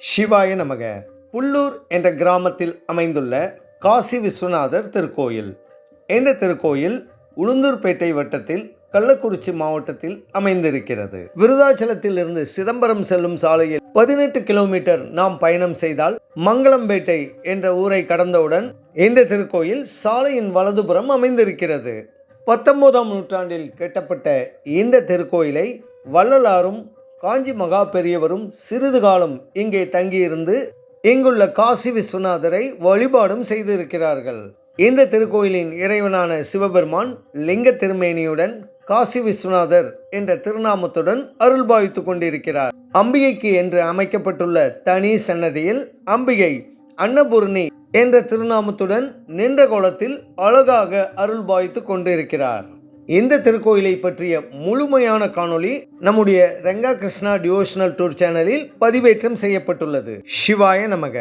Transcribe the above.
சிவாய நமக. புல்லூர் என்ற கிராமத்தில் அமைந்துள்ள காசி விஸ்வநாதர் திருக்கோயில். இந்த திருக்கோயில் உளுந்தூர்பேட்டை வட்டத்தில் கள்ளக்குறிச்சி மாவட்டத்தில் அமைந்திருக்கிறது. விருதாச்சலத்தில் இருந்து சிதம்பரம் செல்லும் சாலையில் 18 கிலோமீட்டர் நாம் பயணம் செய்தால் மங்களம்பேட்டை என்ற ஊரை கடந்தவுடன் இந்த திருக்கோயில் சாலையின் வலதுபுறம் அமைந்திருக்கிறது. 19ஆம் நூற்றாண்டில் கட்டப்பட்ட இந்த திருக்கோயிலை வள்ளலாரும் காஞ்சி மகா பெரியவரும் சிறிது காலம் இங்கே தங்கியிருந்து இங்குள்ள காசி விஸ்வநாதரை வழிபாடும் செய்திருக்கிறார்கள். இந்த திருக்கோயிலின் இறைவனான சிவபெருமான் லிங்க திருமேனியுடன் காசி விஸ்வநாதர் என்ற திருநாமத்துடன் அருள்பாவித்து கொண்டிருக்கிறார். அம்பிகைக்கு என்று அமைக்கப்பட்டுள்ள தனி சன்னதியில் அம்பிகை அன்னபூர்ணி என்ற திருநாமத்துடன் நின்ற கோலத்தில் அழகாக அருள்பாவித்து கொண்டிருக்கிறார். இந்த திருக்கோயிலை பற்றிய முழுமையான காணொளி நம்முடைய ரங்கா கிருஷ்ணா டிவோஷனல் டூர் சேனலில் பதிவேற்றம் செய்யப்பட்டுள்ளது. சிவாய நமக.